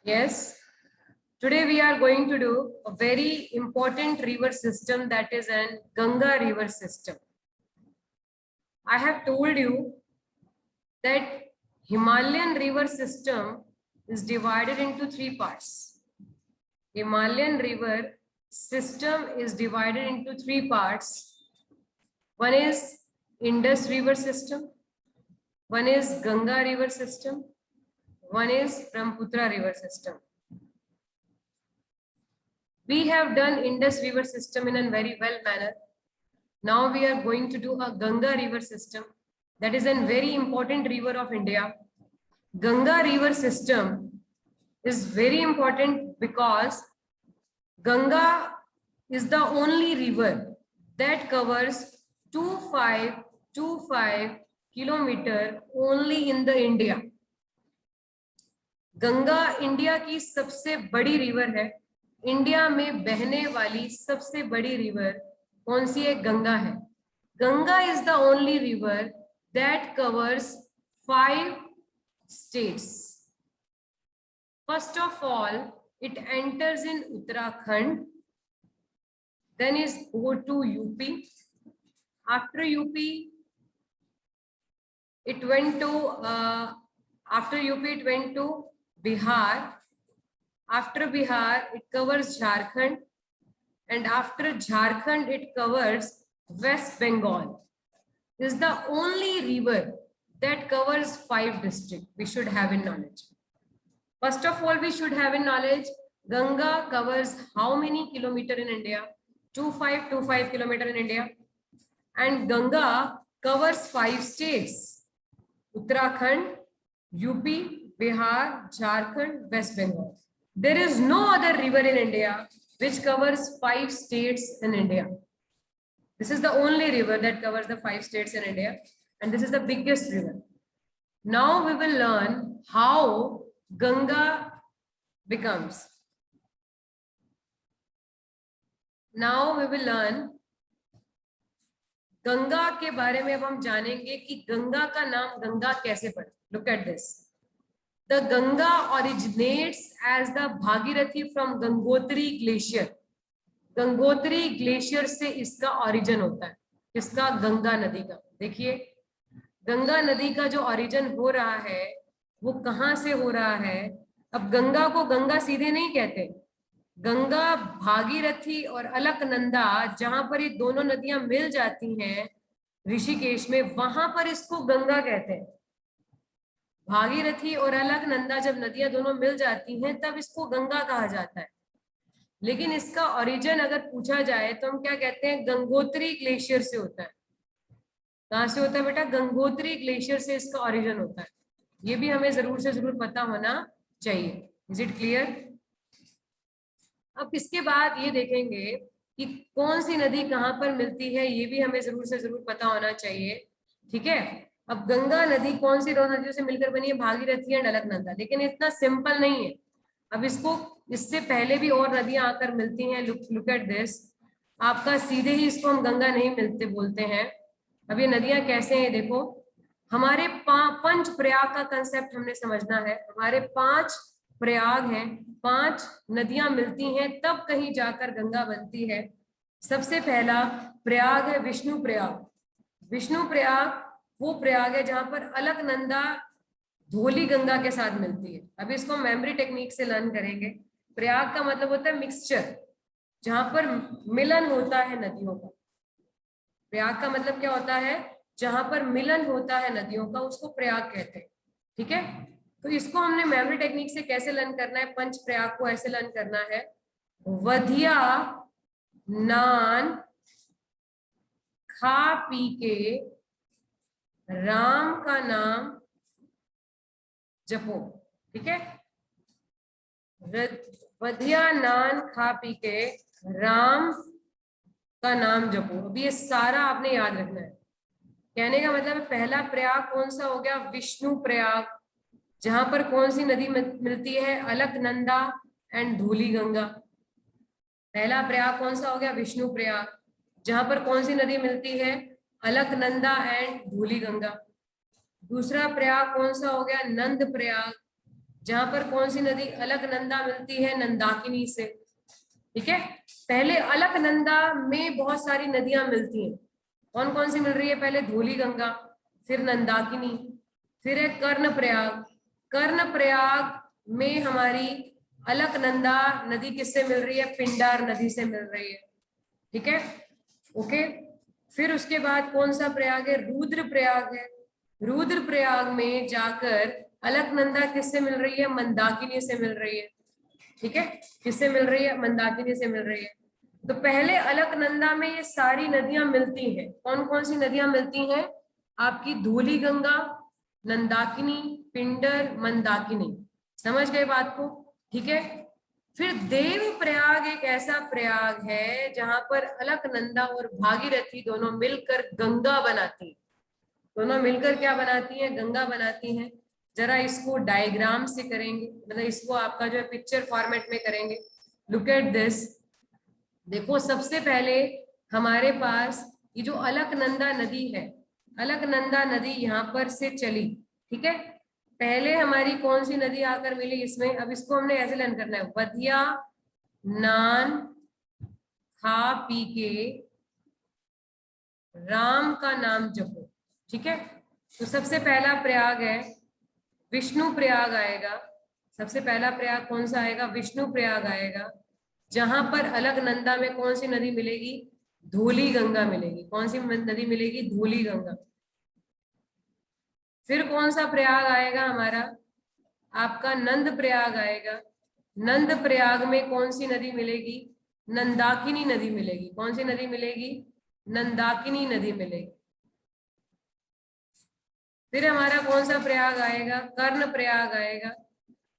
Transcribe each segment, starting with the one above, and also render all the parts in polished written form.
Yes. Today we are going to do a very important river system, that is an Ganga river system. I have told you that Himalayan river system is divided into three parts. Himalayan river system is divided into three parts. One is Indus river system, one is Ganga river system, one is Brahmaputra river system. We have done Indus river system in a very well manner. Now we are going to do a Ganga river system. That is a very important river of India. Ganga river system is very important because Ganga is the only river that covers 2525 kilometer only in the India. Ganga India की सबसे बड़ी river है. India में बहने वाली सबसे बड़ी river कौन सी है? गंगा है. Ganga is the only river that covers 5 states. First of all, it enters in Uttarakhand, then is go to UP. After UP, it went to Bihar. After Bihar, it covers Jharkhand, and after Jharkhand, it covers West Bengal. This is the only river that covers 5 districts. We should have in knowledge. First of all, we should have in knowledge Ganga covers how many kilometer in India? 2525 kilometer in India, and Ganga covers 5 states: Uttarakhand, UP, Bihar, Jharkhand, West Bengal. There is no other river in India which covers 5 states in India. This is the only river that covers the 5 states in India, and this is the biggest river. Now we will learn how Ganga becomes. Now we will learn Ganga के बारे में. अब हम जानेंगे कि गंगा का नाम गंगा कैसे पड़ा. Look at this. The Ganga originates as the Bhagirathi from Gangotri glacier. Gangotri glacier से इसका ओरिजिन होता है. इसका गंगा नदी का. देखिए, गंगा नदी का जो ओरिजिन हो रहा है वो कहाँ से हो रहा है. अब गंगा को गंगा सीधे नहीं कहते. गंगा भागीरथी और अलकनंदा, जहां पर ये दोनों नदियां मिल जाती हैं ऋषिकेश में, वहां पर इसको गंगा कहते हैं. भागीरथी और अलकनंदा जब नदियां दोनों मिल जाती हैं तब इसको गंगा कहा जाता है. लेकिन इसका ओरिजिन अगर पूछा जाए तो हम क्या कहते हैं? गंगोत्री ग्लेशियर से होता है. कहां से होता है बेटा? गंगोत्री ग्लेशियर से इसका ओरिजिन होता है. ये भी हमें जरूर से जरूर पता होना चाहिए. Is it clear? अब इसके बाद ये देखेंगे कि कौन सी नदी कहां पर मिलती है, ये भी हमें जरूर से जरूर पता होना चाहिए. ठीक है. अब गंगा नदी कौन सी 2 नदियों से मिलकर बनी है? भागीरथी एंड अलकनंदा. लेकिन इतना सिंपल नहीं है. अब इससे पहले भी और नदियां आकर मिलती हैं. Look at this. आपका सीधे ही इसको हम गंगा नहीं मिलते बोलते हैं. अब ये नदियां कैसे हैं देखो. हमारे 5 प्रयाग का कंसेप्ट हमने समझना है. हमारे 5 प्रयाग हैं, 5 नदियां मिलती हैं तब कहीं जाकर गंगा बनती है. सबसे पहला प्रयाग है विष्णु प्रयाग. विष्णु प्रयाग वो प्रयाग है जहां पर अलकनंदा धौली गंगा के साथ मिलती है. अभी इसको मेमोरी टेक्निक से लर्न करेंगे. प्रयाग का मतलब होता है मिक्सचर, जहां पर मिलन होता है नदियों का. प्रयाग का मतलब क्या होता है? जहां पर मिलन होता है नदियों का, उसको प्रयाग कहते हैं. ठीक है. तो इसको हमने मेमोरी टेक्निक से कैसे लर्न करना है? पंच प्रयाग को ऐसे लर्न करना है: वधिया नान खा पी के राम का नाम जपो. ठीक है. वधिया नान खा पी के राम का नाम जपो. अभी ये सारा आपने याद रखना है. कहने का मतलब पहला प्रयाग कौन सा हो गया? विष्णु प्रयाग, जहां पर कौन सी नदी मिलती है? अलकनंदा एंड धौली गंगा. पहला प्रयाग कौन सा हो गया? विष्णु प्रयाग, जहां पर कौन सी नदी मिलती है? अलकनंदा एंड धौली गंगा. दूसरा प्रयाग कौन सा हो गया? नंद प्रयाग, जहां पर कौन सी नदी अलकनंदा मिलती है नंदाकिनी से। ठीक है, पहले अलकनंदा में बहुत सारी नदियां मिलती हैं। कौन कौन सी मिल रही है? पहले धौली गंगा, फिर नंदाकिनी, फिर है कर्णप्रयाग। कर्णप्रयाग में हमारी अलकनंदा नदी किससे मिल रही है? पिंडार नदी से मिल रही है। ठीक है, ओके। फिर उसके बाद कौन सा प्रयाग है? रुद्रप्रयाग है। रुद्रप्रयाग में जाकर अलकनंदा किससे मिल रही है? मंदाकिनी से मिल रही है। ठीक है, किससे मिल रही है? मंदाकिनी से मिल रही है। तो पहले अलकनंदा में ये सारी नदियां मिलती हैं। कौन कौन सी नदियां मिलती हैं? आपकी धौली गंगा, नंदाकिनी, पिंडर, मंदाकिनी। समझ गए बात को? ठीक है। फिर देव प्रयाग एक ऐसा प्रयाग है जहां पर अलकनंदा और भागीरथी दोनों मिलकर गंगा बनाती है। दोनों मिलकर क्या बनाती हैं? गंगा बनाती हैं। जरा इसको डायग्राम से करेंगे, मतलब इसको आपका जो है पिक्चर फॉर्मेट में करेंगे। Look at this. देखो, सबसे पहले हमारे पास ये जो अलकनंदा नदी है, अलकनंदा नदी यहाँ पर से चली। ठीक है, पहले हमारी कौन सी नदी आकर मिली इसमें? अब इसको हमने ऐसे लर्न करना है, वधिया नान खा पी के राम का नाम जपो। ठीक है, तो सबसे पहला प्रयाग है विष्णु प्रयाग आएगा। सबसे पहला प्रयाग कौन सा आएगा? विष्णु प्रयाग आएगा, जहां पर अलकनंदा में कौन सी नदी मिलेगी? धौली गंगा मिलेगी। कौन सी नदी मिलेगी? धौली गंगा। फिर कौन सा प्रयाग आएगा हमारा? आपका नंद प्रयाग आएगा। नंद प्रयाग में कौन सी नदी मिलेगी? नंदाकिनी नदी मिलेगी। कौन सी नदी मिलेगी? नंदाकिनी नदी मिलेगी। फिर हमारा कौन सा प्रयाग आएगा? कर्ण प्रयाग आएगा।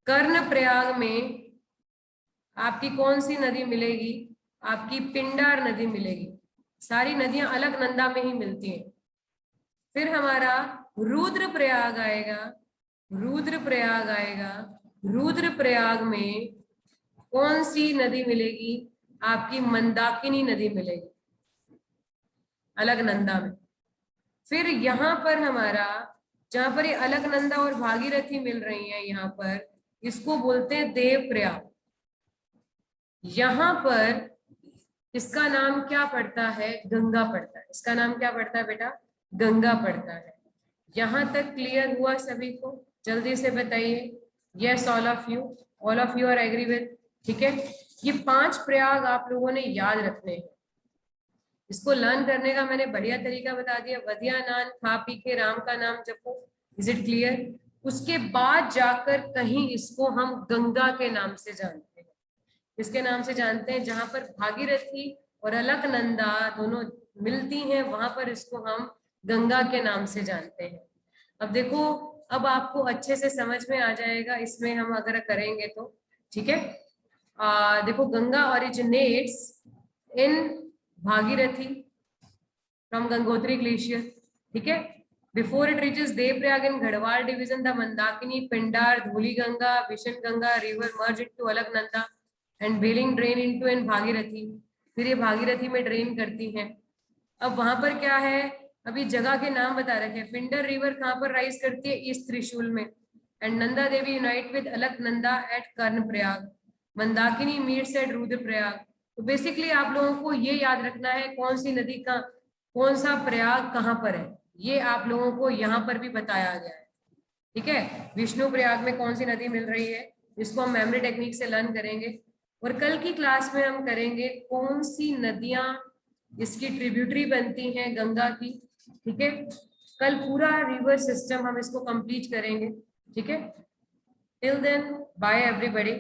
कर्ण प्रयाग में आपकी कौन सी नदी मिलेगी? आपकी पिंडार नदी मिलेगी। सारी नदियां अलकनंदा में ही मिलती हैं। फिर हमारा रुद्र प्रयाग आएगा। रुद्र प्रयाग आएगा। रुद्र प्रयाग में कौन सी नदी मिलेगी? आपकी मंदाकिनी नदी मिलेगी अलकनंदा में। फिर यहाँ पर हमारा, जहां पर ये अलकनंदा और भागीरथी मिल रही हैं, यहाँ पर इसको बोलते हैं देव प्रयाग। यहाँ पर इसका नाम क्या पड़ता है? गंगा पड़ता है। इसका नाम क्या पड़ता है बेटा? गंगा पड़ता है। यहाँ तक क्लियर हुआ सभी को? जल्दी से बताइए। Yes, all of you are agree with? ठीक है, ये 5 प्रयाग आप लोगों ने याद रखने हैं। इसको लर्न करने का मैंने बढ़िया तरीका बता दिया। वधिया नान खा पी के राम का नाम जपो। Is it clear? उसके बाद जाकर कहीं इसको हम गंगा के नाम से जानते हैं। इसके नाम से जानते हैं, जहां पर भागीरथी और अलकनंदा दोनों मिलती हैं, वहां पर इसको हम गंगा के नाम से जानते हैं। अब देखो, अब आपको अच्छे से समझ में आ जाएगा इसमें हम अगर करेंगे तो। ठीक है, देखो, Ganga originates in Bhagirathi from Gangotri glacier. ठीक है, before it reaches Devprayag in Garhwal division, the Mandakini, Pindar, Dhauli Ganga, Vishnu Ganga river merge into Alaknanda and being drain into an Bhagirathi. फिर ये भागीरथी में ड्रेन करती हैं। अब वहां पर क्या है? अभी जगह के नाम बता रखे हैं। पिंडर रिवर कहाँ पर राइज करती है? ईस्ट त्रिशूल में। And Nanda Devi unite with Alaknanda at Karnaprayag. Mandakini meets at Rudraprayag. तो बेसिकली आप लोगों को ये याद रखना है कौन सी नदी का कौन सा प्रयाग कहाँ पर है, ये आप लोगों को यहाँ पर भी बताया गया है। ठीक है, विष्णु प्रयाग में कौन सी नदी मिल रही है, इसको हम मेमोरी टेक्निक से लर्न करेंगे। और कल की क्लास में हम करेंगे कौन सी नदियां इसकी ट्रिब्यूटरी बनती हैं गंगा की। ठीक है, कल पूरा रिवर सिस्टम हम इसको कंप्लीट करेंगे। ठीक है, टिल देन बाय एवरीबॉडी।